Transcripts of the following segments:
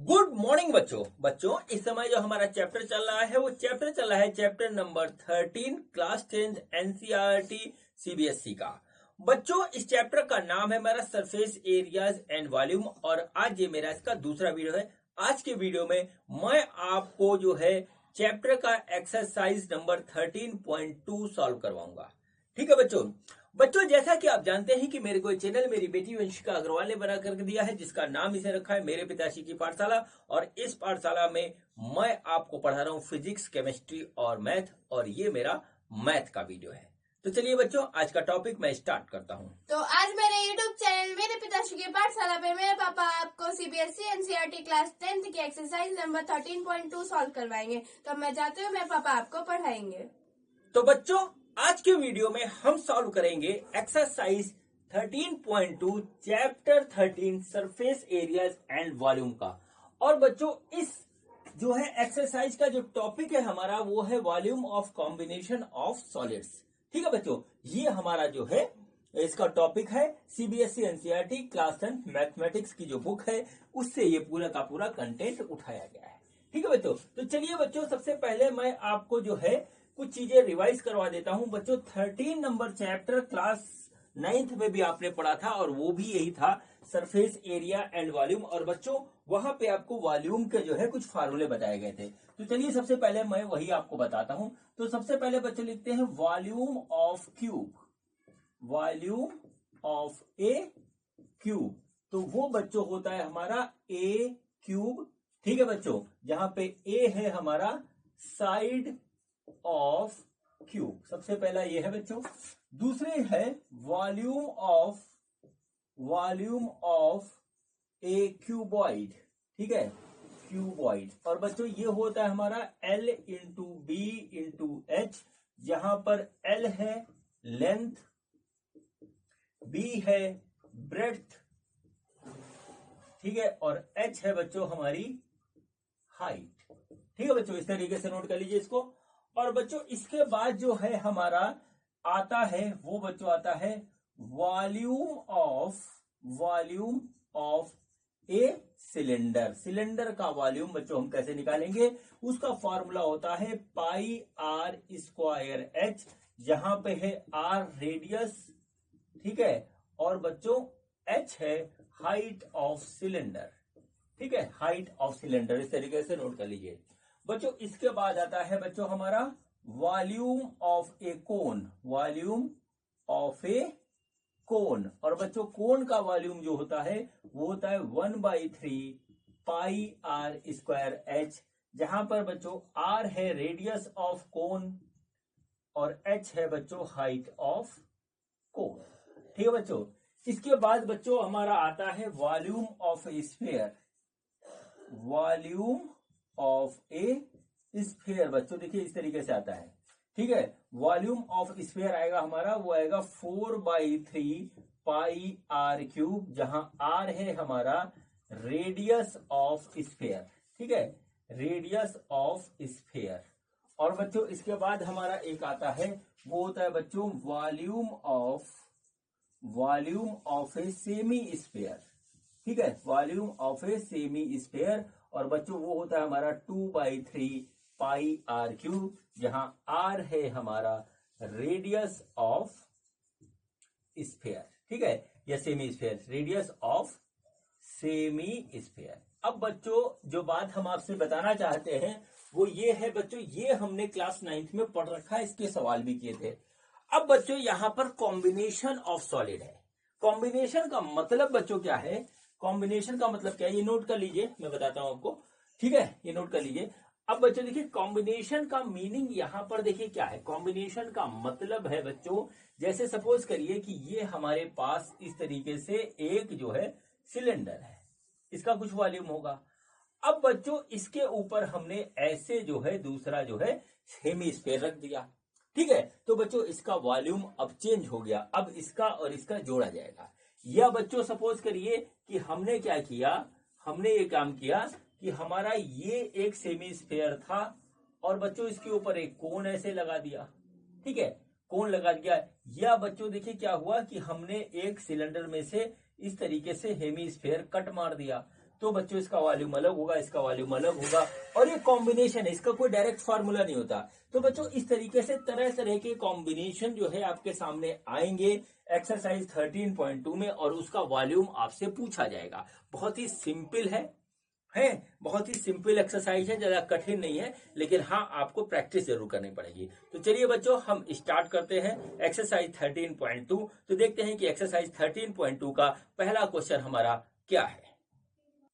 Good morning बच्चों इस समय जो हमारा चैप्टर चल रहा है वो chapter chapter number 13 class 10th NCERT CBSE का। बच्चों इस चैप्टर का नाम है मेरा सरफेस एरियाज एंड वॉल्यूम और आज ये मेरा इसका दूसरा वीडियो है। आज के वीडियो में मैं आपको जो है चैप्टर का एक्सरसाइज नंबर 13.2 सॉल्व करवाऊंगा। ठीक है बच्चों जैसा कि आप जानते हैं कि मेरे को चैनल मेरी बेटी वंशिका अग्रवाल ने बना करके दिया है, जिसका नाम इसे रखा है मेरे पिताश्री की पाठशाला। और इस पाठशाला में मैं आपको पढ़ा रहा हूँ फिजिक्स, केमिस्ट्री और मैथ, और ये मेरा मैथ का वीडियो है। तो चलिए बच्चों आज का टॉपिक मैं स्टार्ट करता हूँ। तो आज मेरे यूट्यूब चैनल मेरे पिताश्री की पाठशाला पे मेरे पापा आपको सीबीएसई एनसीईआरटी क्लास 10th की एक्सरसाइज नंबर 13.2 सॉल्व करवाएंगे। तो मैं चाहती हूँ मेरे पापा आपको पढ़ाएंगे। तो बच्चों आज के वीडियो में हम सॉल्व करेंगे exercise 13.2 chapter 13 surface areas and volume का। और बच्चों इस जो है एक्सरसाइज का जो टॉपिक है हमारा वो है volume of combination of solids. ठीक है बच्चों, ये हमारा जो है इसका टॉपिक है सीबीएसई एनसीईआरटी क्लास 10 मैथमेटिक्स की जो बुक है उससे ये पूरा का पूरा कंटेंट उठाया गया है। ठीक है बच्चों, तो चलिए बच्चों सबसे पहले मैं आपको जो है कुछ चीजें रिवाइज करवा देता हूं। बच्चों 13 नंबर चैप्टर क्लास 9th में भी आपने पढ़ा था और वो भी यही था सरफेस एरिया एंड वॉल्यूम। और बच्चों वहां पे आपको वॉल्यूम के जो है कुछ फार्मूले बताए गए थे। तो चलिए सबसे पहले मैं वही आपको बताता हूं। तो सबसे पहले बच्चों लिखते हैं volume of cube, volume of A cube. तो वो बच्चों होता है हमारा ए क्यूब। ठीक है बच्चों, जहां पे ए है हमारा साइड ऑफ क्यूब, सबसे पहला ये है बच्चों। दूसरे है वॉल्यूम ऑफ ए क्यूबॉइड। ठीक है, क्यूबॉइड। और बच्चों ये होता है हमारा L into B into H, जहां पर L है लेंथ, B है ब्रेड्थ, ठीक है, और H है बच्चों हमारी हाइट। ठीक है बच्चों, इस तरीके से नोट कर लीजिए इसको। और बच्चों इसके बाद जो है हमारा आता है वो बच्चों आता है volume of a cylinder. Cylinder का वॉल्यूम बच्चों हम कैसे निकालेंगे, उसका फॉर्मूला होता है पाई आर स्क्वायर एच, जहां पे है आर रेडियस, ठीक है, और बच्चों एच है हाइट ऑफ सिलेंडर। ठीक है, हाइट ऑफ सिलेंडर, इस तरीके से नोट कर लीजिए बच्चों। इसके बाद आता है बच्चों हमारा volume of a cone, volume of a cone. और बच्चों कोन का वॉल्यूम जो होता है वो होता है 1/3 पाई आर स्क्वायर एच, जहां पर बच्चों आर है रेडियस ऑफ कोन और एच है बच्चों हाइट ऑफ कोन। ठीक है बच्चों, इसके बाद बच्चों हमारा आता है volume of A sphere, volume of A sphere. बच्चों देखिए इस तरीके से आता है। ठीक है, वॉल्यूम ऑफ स्फीयर आएगा हमारा, वो आएगा 4/3 पाई आर क्यूब, जहां आर है हमारा रेडियस ऑफ स्फीयर। ठीक है, रेडियस ऑफ स्फीयर। और बच्चों इसके बाद हमारा एक आता है वो होता है बच्चों volume of a semi sphere. ठीक है, volume of a semi sphere. और बच्चों वो होता है हमारा 2/3 पाई आर क्यूब, जहां आर है हमारा रेडियस ऑफ स्फीयर। ठीक है, या semi sphere, radius of semi sphere. अब बच्चों जो बात हम आपसे बताना चाहते हैं वो ये है बच्चों, ये हमने क्लास 9th में पढ़ रखा है, इसके सवाल भी किए थे। अब बच्चों यहां पर कॉम्बिनेशन ऑफ सॉलिड है। कॉम्बिनेशन का मतलब बच्चों क्या है, कॉम्बिनेशन का मतलब क्या है ये नोट कर लीजिए, मैं बताता हूं आपको। ठीक है, ये नोट कर लीजिए। अब बच्चों देखिए कॉम्बिनेशन का मीनिंग यहां पर देखिए क्या है। कॉम्बिनेशन का मतलब है बच्चों, जैसे सपोज करिए कि ये हमारे पास इस तरीके से एक जो है सिलेंडर है, इसका कुछ वॉल्यूम होगा। अब बच्चों इसके ऊपर हमने ऐसे जो है दूसरा जो है सेमी स्फीयर रख दिया। ठीक है, तो बच्चों इसका वॉल्यूम अब चेंज हो गया, अब इसका और इसका जोड़ा जाएगा। या बच्चों सपोज करिए कि हमने क्या किया, हमने ये काम किया कि हमारा ये एक सेमी स्फीयर था और बच्चों इसके ऊपर एक कोन ऐसे लगा दिया। ठीक है, कोन लगा दिया। या बच्चों देखिए क्या हुआ कि हमने एक सिलेंडर में से इस तरीके से हेमी स्फीयर कट मार दिया। तो बच्चों इसका वॉल्यूम अलग होगा, इसका वॉल्यूम अलग होगा, और ये कॉम्बिनेशन है, इसका कोई डायरेक्ट फार्मूला नहीं होता। तो बच्चों इस तरीके से तरह तरह के कॉम्बिनेशन जो है आपके सामने आएंगे एक्सरसाइज 13.2 में, और उसका वॉल्यूम आपसे पूछा जाएगा। बहुत ही सिंपल है, बहुत ही सिंपल एक्सरसाइज है, ज्यादा कठिन नहीं है, लेकिन हाँ आपको प्रैक्टिस जरूर करनी पड़ेगी। तो चलिए बच्चों हम स्टार्ट करते हैं एक्सरसाइज 13.2। तो देखते हैं कि एक्सरसाइज 13.2 का पहला क्वेश्चन हमारा क्या है।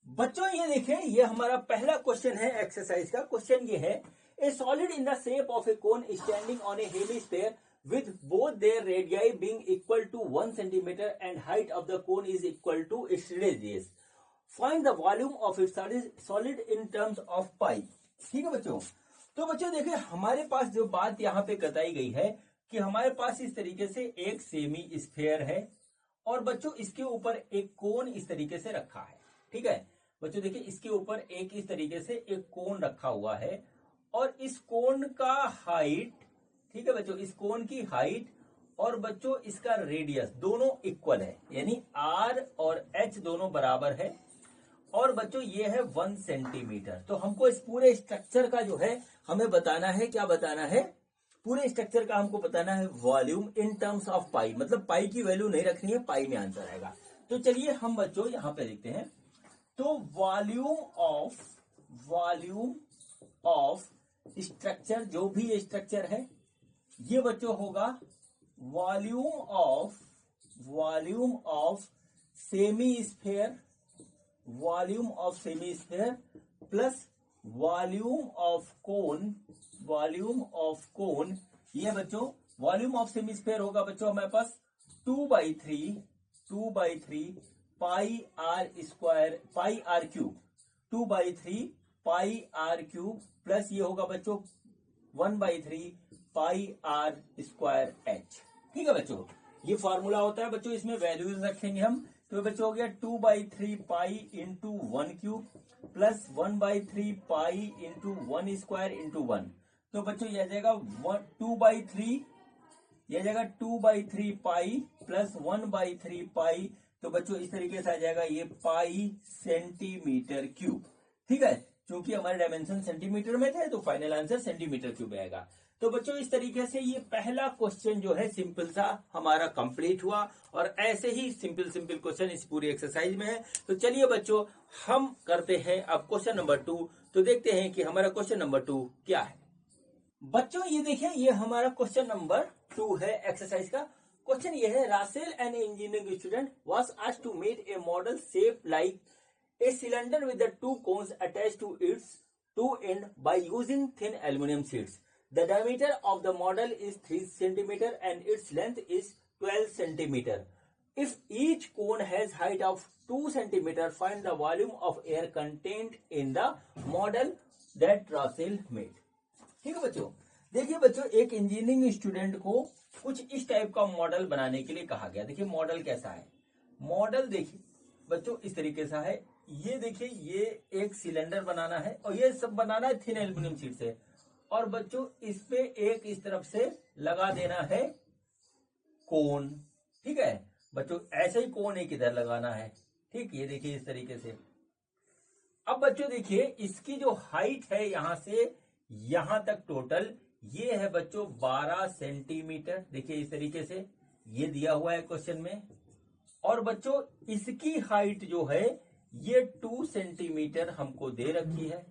बच्चों ये देखें, ये हमारा पहला क्वेश्चन है एक्सरसाइज का। क्वेश्चन ये है, ए solid in the shape of a cone standing on A hemisphere with both their radii being equal to 1 centimeter and height of the cone is equal to its radius. Find the volume of its solid in terms of pi. ठीक है बच्चों। तो बच्चों देखिए हमारे पास जो बात यहाँ पे बताई गई है कि हमारे पास इस तरीके से एक सेमी स्फीयर है, और बच्चों इसके ऊपर एक कोन इस तरीके से रखा है। ठीक है बच्चों, देखिए इसके ऊपर एक इस तरीके से एक कोन रखा हुआ है, और इस कोन का हाइट, ठीक है बच्चों, इस कोन की हाइट और बच्चों इसका रेडियस दोनों इक्वल है, यानी आर और एच दोनों बराबर है, और बच्चों ये है 1 सेंटीमीटर। तो हमको इस पूरे स्ट्रक्चर का जो है हमें बताना है, क्या बताना है, पूरे स्ट्रक्चर का हमको बताना है वॉल्यूम इन टर्म्स ऑफ पाई, मतलब पाई की वैल्यू नहीं रखनी है, पाई में आंसर आएगा। तो चलिए हम बच्चों यहाँ पे देखते हैं। तो वॉल्यूम ऑफ स्ट्रक्चर, जो भी ये स्ट्रक्चर है, ये बच्चों होगा volume of semi sphere plus volume of cone. ये बच्चों वॉल्यूम ऑफ सेमी स्फीयर होगा बच्चों हमारे पास 2/3 pi R square, pi R cube, 2/3 pi R cube, plus ये होगा बच्चों 1/3 पाई आर स्क्वायर एच। ठीक है बच्चों, ये फॉर्मूला होता है बच्चों, इसमें वैल्यूज रखेंगे हम। तो बच्चों हो गया 2/3 pi into 1 cube plus 1/3 pi into 1 square into 1। तो बच्चों यह जाएगा 2/3 पाई प्लस 1/3 पाई। तो बच्चों इस तरीके से आ जाएगा ये पाई सेंटीमीटर क्यूब। ठीक है, क्योंकि हमारे डायमेंशन सेंटीमीटर में थे तो फाइनल आंसर सेंटीमीटर क्यूब आएगा। तो बच्चों इस तरीके से ये पहला क्वेश्चन जो है सिंपल सा हमारा कंप्लीट हुआ, और ऐसे ही सिंपल क्वेश्चन इस पूरी एक्सरसाइज में है। तो चलिए बच्चों हम करते हैं अब क्वेश्चन नंबर 2। तो देखते हैं कि हमारा क्वेश्चन नंबर 2 क्या है। बच्चों ये देखें, ये हमारा क्वेश्चन नंबर 2 है एक्सरसाइज का। क्वेश्चन ये है, Rachel an engineering student was asked to make a model shape like a cylinder with the two cones attached to its two ends by using thin aluminum sheets. The diameter of the model is 3 cm and its length is 12 cm. If each cone has height of 2 cm, find the volume of air contained in the model that Russell made. ठीक है बच्चों, देखिए बच्चों एक engineering student को कुछ इस type का मॉडल बनाने के लिए कहा गया। देखिए मॉडल कैसा है, मॉडल देखिए बच्चों इस तरीके से है। ये देखिए ये एक सिलेंडर बनाना है, और ये सब बनाना है थिन एल्यूमिनियम शीट से, और बच्चों इस पे एक इस तरफ से लगा देना है कोन। ठीक है बच्चों, ऐसे ही कोन एक इधर लगाना है। ठीक, ये देखिए इस तरीके से। अब बच्चों देखिए इसकी जो हाइट है यहां से यहां तक टोटल, ये है बच्चों 12 सेंटीमीटर। देखिए इस तरीके से ये दिया हुआ है क्वेश्चन में, और बच्चों इसकी हाइट जो है ये 2 सेंटीमीटर हमको दे रखी है।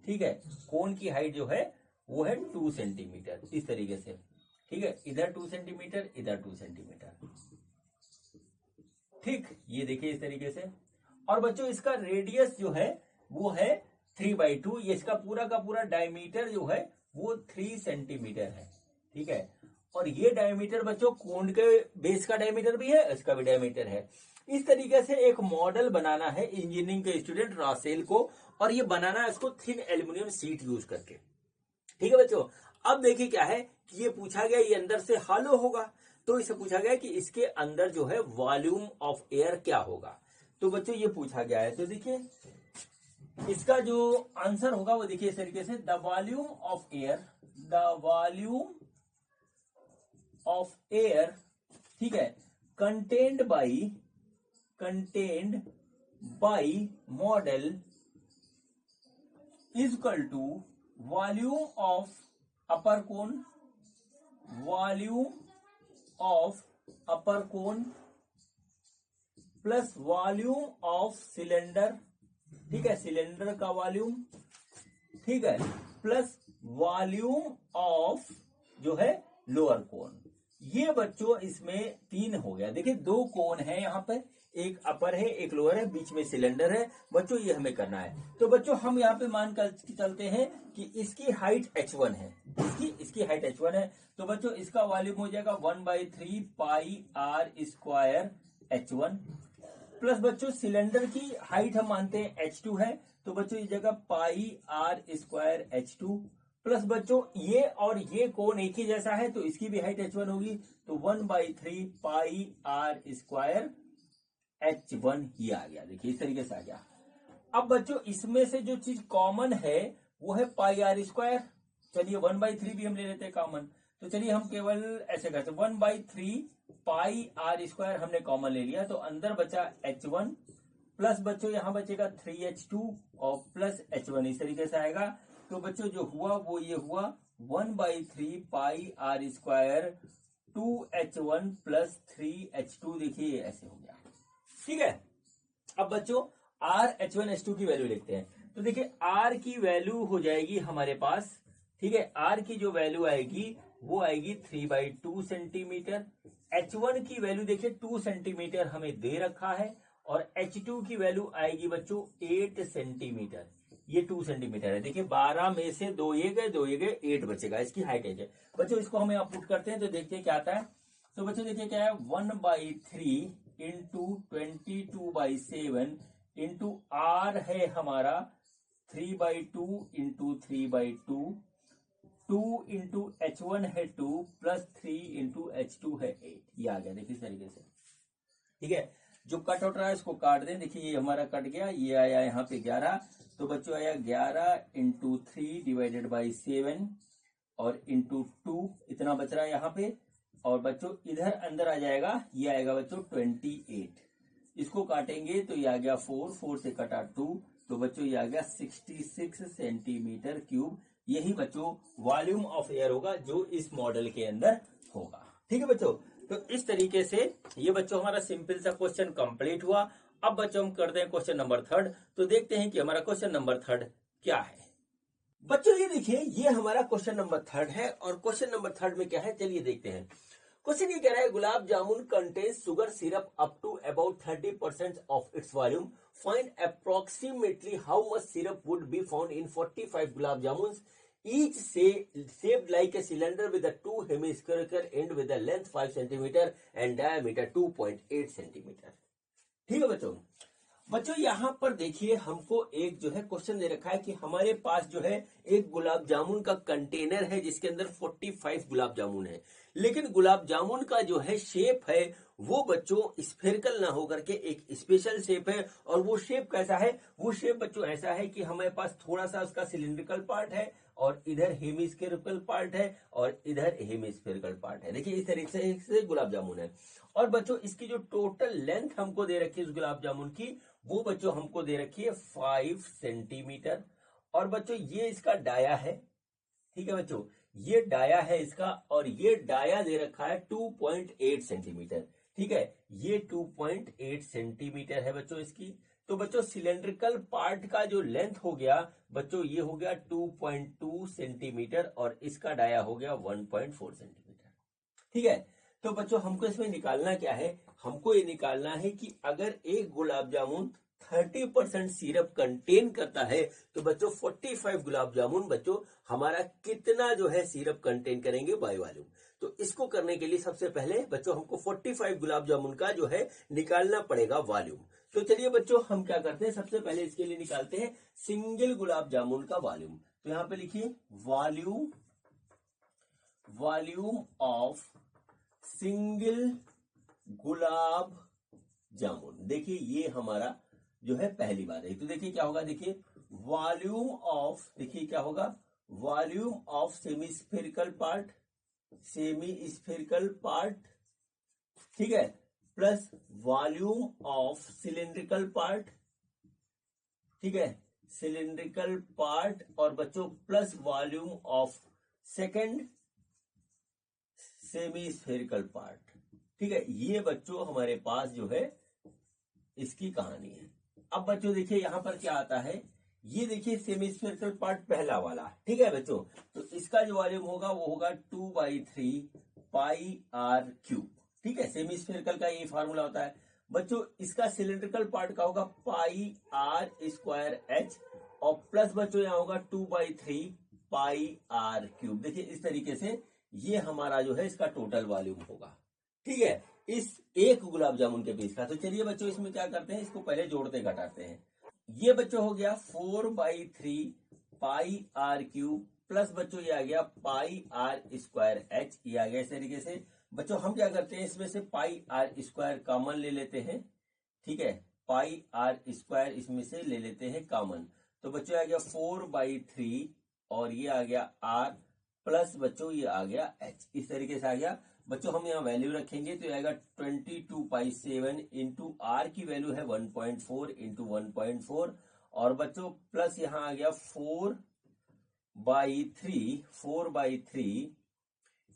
ठीक है, कोन की हाइट जो है वो है 2 सेंटीमीटर इस तरीके से। ठीक है, इधर 2 सेंटीमीटर, इधर 2 सेंटीमीटर। ठीक, ये देखिए इस तरीके से। और बच्चों इसका रेडियस जो है वो है 3/2। ये इसका पूरा का पूरा डायमीटर जो है वो 3 सेंटीमीटर है। ठीक है, और ये डायमीटर बच्चों कोन के बेस का डायमीटर भी है, इसका भी डायमीटर है। इस तरीके से एक मॉडल बनाना है इंजीनियरिंग के स्टूडेंट रासेल को, और ये बनाना है इसको थिन एल्यूमिनियम शीट यूज करके। ठीक है बच्चों, अब देखिए क्या है कि ये पूछा गया ये अंदर से हॉलो होगा, तो इसे पूछा गया कि इसके अंदर जो है वॉल्यूम ऑफ एयर क्या होगा। तो बच्चों ये पूछा गया है, तो देखिए इसका जो आंसर होगा वो देखिए इस तरीके से, द वॉल्यूम ऑफ एयर, ठीक है, contained by model is equal to volume of upper cone, volume of upper cone plus volume of cylinder, ठीक है, सिलेंडर का वॉल्यूम, ठीक है, प्लस वॉल्यूम ऑफ जो है लोअर कोन। ये बच्चों इसमें 3 हो गया। देखिए 2 कोन है यहाँ पे, एक अपर है एक लोअर है, बीच में सिलेंडर है बच्चों, ये हमें करना है। तो बच्चों हम यहाँ पे मान कर चलते हैं कि इसकी हाइट h1 है, इसकी हाइट h1 है। तो बच्चों इसका वॉल्यूम हो जाएगा 1/3 पाई आर स्क्वायर h1 प्लस बच्चों सिलेंडर की हाइट हम मानते हैं h2 है, तो बच्चों ये जगह पाई आर स्क्वायर h2 प्लस बच्चों ये और ये कोण एक ही जैसा है तो इसकी भी हाइट h1 होगी, तो 1/3 पाई आर स्क्वायर h1 ही आ गया। देखिए इस तरीके से आ गया। अब बच्चों इसमें से जो चीज कॉमन है वो है पाई आर स्क्वायर। चलिए 1/3 भी हम ले लेते हैं कॉमन, तो चलिए हम केवल ऐसे करते 1/3 पाई आर स्क्वायर हमने कॉमन ले लिया, तो अंदर बचा h1 प्लस बच्चों यहां बचेगा 3h2 और प्लस h1, इस तरीके से आएगा। तो बच्चों जो हुआ वो ये हुआ 1/3 पाई R square 2h1 plus 3h2, देखिए ऐसे हो गया, ठीक है। अब बच्चों आर h1h2 की वैल्यू लिखते हैं, तो देखिए आर की वैल्यू हो जाएगी हमारे पास, ठीक है, आर की जो वैल्यू आएगी वो आएगी 3/2 सेंटीमीटर। h1 की वैल्यू देखिए 2 सेंटीमीटर हमें दे रखा है और h2 की वैल्यू आएगी बच्चों 8 सेंटीमीटर, ये 2 सेंटीमीटर है। देखिए 12 में से 2 ये गए 8 बचेगा, इसकी हाइट है बच्चों। इसको हमें आप पुट करते हैं तो देखते हैं क्या आता है। तो बच्चों देखिए क्या है 1/3 इंटू 22/7 इंटू आर है हमारा 3/2 इंटू 3/2, 2 इंटू h1 है 2 प्लस 3 इंटू h2 है 8, ये आ गया। देखिए इस तरीके से, ठीक है। जो कट आउट रहा है इसको काट दें, देखिए ये हमारा कट गया, ये आया यहाँ पे 11, तो बच्चों आया 11 इंटू 3 डिवाइडेड बाई 7 और इंटू 2, इतना बच रहा है यहाँ पे। और बच्चों इधर अंदर आ जाएगा, ये आएगा बच्चों 28, इसको काटेंगे तो ये आ गया 4 से कटा 2, तो बच्चों ये आ गया 66 सेंटीमीटर क्यूब। यही बच्चों वॉल्यूम ऑफ एयर होगा जो इस मॉडल के अंदर होगा, ठीक है बच्चों। तो इस तरीके से ये बच्चों हमारा सिंपल सा क्वेश्चन कंप्लीट हुआ। अब बच्चों हम करते हैं क्वेश्चन नंबर 3, तो देखते हैं कि हमारा क्वेश्चन नंबर 3 क्या है। बच्चों ये देखिए ये हमारा क्वेश्चन नंबर 3 है और क्वेश्चन नंबर 3 में क्या है चलिए देखते हैं। क्वेश्चन ये कह रहा है gulab jamun contains sugar syrup up to about 30% of its volume, find approximately how much syrup would be found in 45 gulab jamun, each shaped like a cylinder with a 2 hemispherical end with a length 5 centimeter and diameter 2.8 centimeter। ठीक है बच्चों। बच्चों यहाँ पर देखिए हमको एक जो है क्वेश्चन दे रखा है कि हमारे पास जो है एक गुलाब जामुन का कंटेनर है जिसके अंदर 45 गुलाब जामुन है, लेकिन गुलाब जामुन का जो है शेप है वो बच्चों स्फेरिकल ना होकर के एक स्पेशल शेप है। और वो शेप कैसा है, वो शेप बच्चों ऐसा है कि हमारे पास थोड़ा सा उसका सिलिंड्रिकल पार्ट है और इधर हेमिस्फेरिकल पार्ट है और इधर हेमिस्फेरिकल पार्ट है। देखिए इस तरीके से गुलाब जामुन है। और बच्चों इसकी जो टोटल लेंथ हमको दे रखी है इस गुलाब जामुन की, वो बच्चों हमको दे रखी है 5 सेंटीमीटर। और बच्चों ये इसका डाया है, ठीक है बच्चों, ये डाया है इसका, और ये डाया दे रखा है 2.8 सेंटीमीटर, ठीक है, ये 2.8 सेंटीमीटर है बच्चों इसकी। तो बच्चों सिलेंड्रिकल पार्ट का जो लेंथ हो गया बच्चों ये हो गया 2.2 सेंटीमीटर और इसका डाया हो गया 1.4 सेंटीमीटर, ठीक है। तो बच्चों हमको इसमें निकालना क्या है, हमको ये निकालना है कि अगर एक गुलाब जामुन 30% सिरप कंटेन करता है तो बच्चों 45 गुलाब जामुन बच्चों हमारा कितना जो है सिरप कंटेन करेंगे बाय वॉल्यूम। तो इसको करने के लिए सबसे पहले बच्चों हमको 45 गुलाब जामुन का जो है निकालना पड़ेगा वॉल्यूम। तो चलिए बच्चों हम क्या करते हैं, सबसे पहले इसके लिए निकालते हैं सिंगल गुलाब जामुन का वॉल्यूम। तो यहां पे लिखिए volume of single gulab jamun. देखिए ये हमारा जो है पहली बार है, तो देखिए क्या होगा, देखिए वॉल्यूम ऑफ, देखिए क्या होगा volume of semi spherical part, ठीक है, plus volume of cylindrical part, ठीक है, सिलिंड्रिकल पार्ट और बच्चों plus volume of second semi spherical part. ठीक है, ये बच्चों हमारे पास जो है इसकी कहानी है। अब बच्चों देखिए यहां पर क्या आता है, ये देखिए सेमी स्फेरिकल पार्ट पहला वाला। ठीक है बच्चों, तो इसका जो वॉल्यूम होगा वो होगा 2/3 पाई आर क्यूब। ठीक है, सेमी स्फेरिकल का ये फार्मूला होता है बच्चों। इसका सिलिंड्रिकल पार्ट का होगा पाई आर स्क्वायर एच और प्लस बच्चों यहाँ होगा 2/3 पाई आर क्यूब। देखिए इस तरीके से ये हमारा जो है इसका टोटल वॉल्यूम होगा। ठीक है, इस एक गुलाब जामुन के पीस का। तो चलिए बच्चों इसमें क्या करते हैं, इसको पहले जोड़ते घटाते हैं। ये बच्चों हो गया 4/3 पाई आर क्यूब प्लस बच्चों ये आ गया पाई आर स्क्वायर एच, ये आ गया। इस तरीके से बच्चों हम क्या करते हैं, इसमें से पाई आर स्क्वायर कॉमन ले लेते हैं। ठीक है, पाई आर स्क्वायर इसमें से ले लेते हैं कॉमन। तो बच्चों आ गया 4/3 और ये आ गया आर प्लस बच्चों ये आ गया एच। इस तरीके से आ गया बच्चों। हम यहाँ वैल्यू रखेंगे तो ये आएगा 22/7 इंटू आर की वैल्यू है 1.4 इंटू 1.4 और बच्चों प्लस यहाँ आ गया 4/3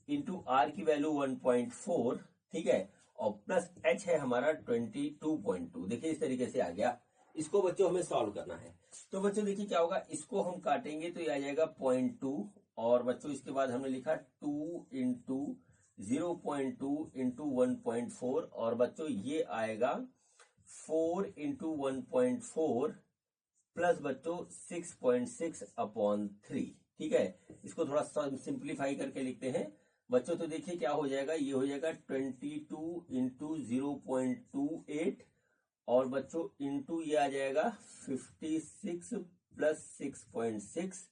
इंटू आर की वैल्यू 1.4। ठीक है, और प्लस एच है हमारा 22.2। देखिए इस तरीके से आ गया। इसको बच्चों हमें सॉल्व करना है। तो बच्चों देखिए क्या होगा, इसको हम काटेंगे तो ये आ जाएगा 0.2 और बच्चों इसके बाद हमने लिखा 2 इंटू 0.2 इंटू 1.4 और बच्चों ये आएगा 4 इंटू 1.4 प्लस बच्चों 6.6/3। ठीक है, इसको थोड़ा सिंप्लीफाई करके लिखते हैं बच्चों। तो देखिए क्या हो जाएगा, ये हो जाएगा 22 इंटू 0.28 और बच्चों इंटू ये आ जाएगा 56 प्लस 6.6।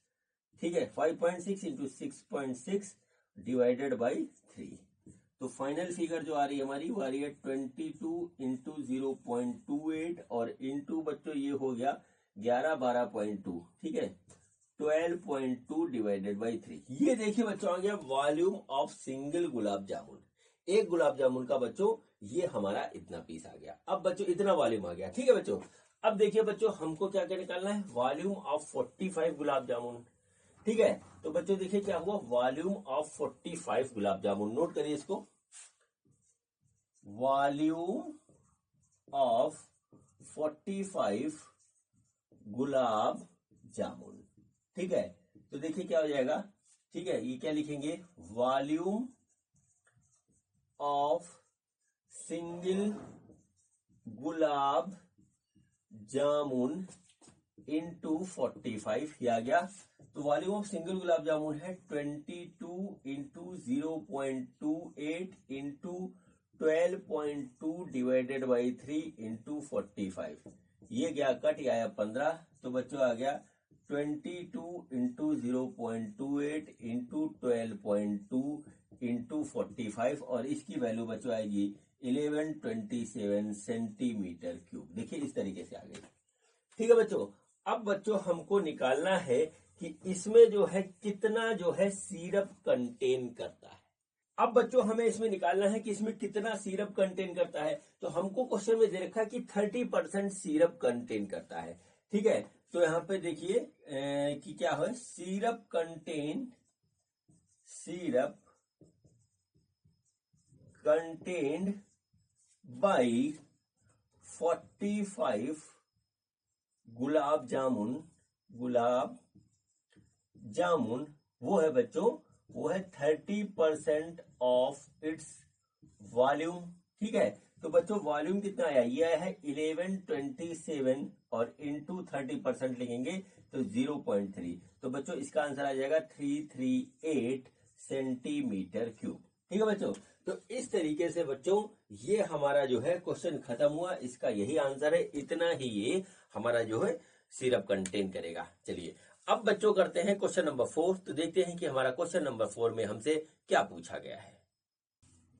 ठीक है, 5.6 इंटू 6.6 डिवाइडेड बाई 3। तो फाइनल फिगर जो आ रही है हमारी वो आ रही है 22 इंटू 0.28 और इंटू बच्चों ये हो गया 11/12.2। ठीक है, 12.2 डिवाइडेड बाई 3। ये देखिए बच्चों आ गया volume of single gulab jamun. एक गुलाब जामुन का बच्चों ये हमारा इतना पीस आ गया। अब बच्चों इतना वॉल्यूम आ गया। ठीक है बच्चों, अब देखिए बच्चों हमको क्या क्या निकालना है, वॉल्यूम ऑफ 45 गुलाब जामुन। ठीक है, तो बच्चों देखिए क्या हुआ, volume of 45 gulab jamun. Note करिए इसको, वॉल्यूम ऑफ 45 गुलाब जामुन। ठीक है, तो देखिए क्या हो जाएगा। ठीक है, ये क्या लिखेंगे, volume of single gulab jamun into 45 ये आ गया। तो volume of single gulab jamun है 22 into 0.28 into 12.2 divided by 3 into 45। ये गया कट, ये आया 15। तो बच्चों आ गया 22 इंटू 0.28 इंटू 12.2 इंटू 45 और इसकी वैल्यू बच्चों आएगी 1127 सेंटीमीटर क्यूब। देखिए इस तरीके से आ गई। ठीक है बच्चों, अब बच्चों हमको निकालना है कि इसमें जो है कितना जो है सिरप कंटेन करता है। अब बच्चों हमें इसमें निकालना है कि इसमें कितना सिरप कंटेन करता है। तो हमको क्वेश्चन में दे रखा है कि 30% सिरप कंटेन करता है। ठीक है, तो यहां पे देखिए कि क्या है, सिरप कंटेन्ड बाई 45 गुलाब जामुन वो है बच्चों, वो है 30% ऑफ इट्स वॉल्यूम। ठीक है, तो बच्चों वॉल्यूम कितना आया, ये आया है 1127 और इंटू 30% लिखेंगे तो 0.3। तो बच्चों इसका आंसर आ जाएगा 338 सेंटीमीटर क्यूब। ठीक है बच्चों, तो इस तरीके से बच्चों ये हमारा जो है क्वेश्चन खत्म हुआ। इसका यही आंसर है, इतना ही ये हमारा जो है सिरप कंटेन करेगा। चलिए अब बच्चों करते हैं क्वेश्चन नंबर 4। तो देखते हैं कि हमारा क्वेश्चन नंबर 4 में हमसे क्या पूछा गया है।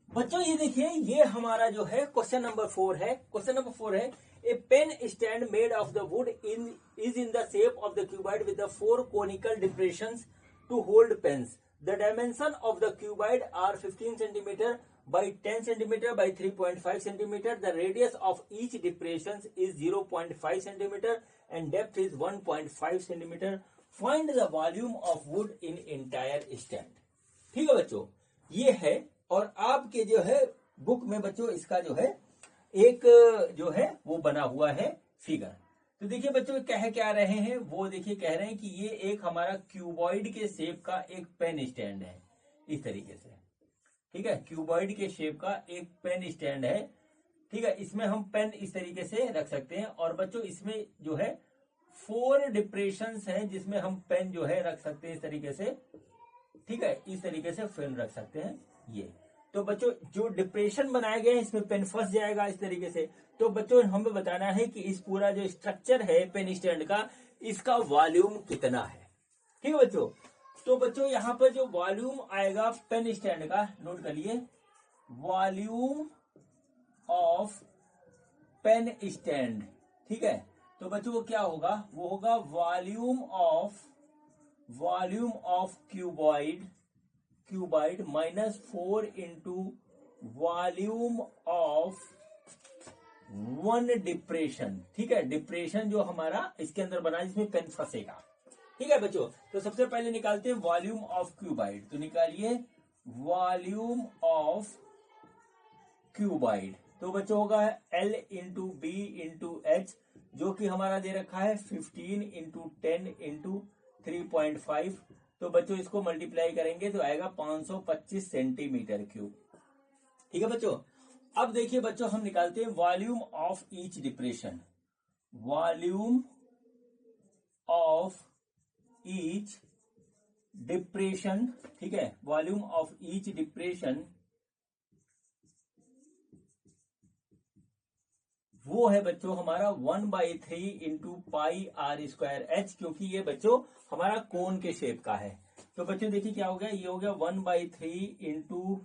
बच्चों ये देखिए, ये हमारा जो है क्वेश्चन नंबर 4 है। क्वेश्चन नंबर 4 है, a pen stand made of the wood is in the shape of the cuboid with the 4 conical depressions to hold pens. The dimension of the cuboid are 15 cm by 10 cm by 3.5 cm. The radius of each depression is 0.5 cm. and depth is 1.5 centimetre. Find the volume of wood in entire stand. ठीक है बच्चों, ये है. और आपके जो है book में बच्चों इसका जो है एक जो है वो बना हुआ है फिगर. तो देखिए बच्चों क्या रहे हैं वो, देखिए कह रहे हैं कि ये एक हमारा क्यूबॉइड के शेप का एक पेन स्टैंड है इस तरीके से. ठीक है, क्यूबॉइड के शेप का एक पेन स्टैंड है. ठीक है, इसमें हम पेन इस तरीके से रख सकते हैं. और बच्चों इसमें जो है 4 डिप्रेशंस हैं जिसमें हम पेन जो है रख सकते हैं इस तरीके से. ठीक है, इस तरीके से पेन रख सकते हैं ये. तो बच्चों जो डिप्रेशन बनाए गए हैं इसमें पेन फंस जाएगा इस तरीके से. तो बच्चों हमें बताना है कि इस पूरा जो स्ट्रक्चर है पेन स्टैंड का, इसका वॉल्यूम कितना है. ठीक है बच्चों, तो बच्चों यहाँ पर जो वॉल्यूम आएगा पेन स्टैंड का, नोट कर लिए, वॉल्यूम ऑफ पेन स्टैंड. ठीक है, तो बच्चों वो क्या होगा, वो होगा volume of cuboid minus 4 into volume of 1 depression. ठीक है, डिप्रेशन जो हमारा इसके अंदर बना जिसमें पेन फंसेगा. ठीक है बच्चों, तो सबसे पहले निकालते हैं वॉल्यूम ऑफ क्यूबॉइड. तो निकालिए वॉल्यूम ऑफ क्यूबॉइड. तो बच्चों होगा L into B into H, जो कि हमारा दे रखा है 15 इंटू 10 इंटू 3.5. तो बच्चों इसको मल्टीप्लाई करेंगे तो आएगा 525 सेंटीमीटर क्यूब. ठीक है बच्चों, अब देखिए बच्चों हम निकालते हैं volume of each depression. Volume of each depression. ठीक है, वॉल्यूम ऑफ ईच डिप्रेशन वो है बच्चों हमारा 1/3 into pi R square H, क्योंकि ये बच्चों हमारा कोन के शेप का है. तो बच्चों देखिए क्या हो गया, ये हो गया 1/3 इंटू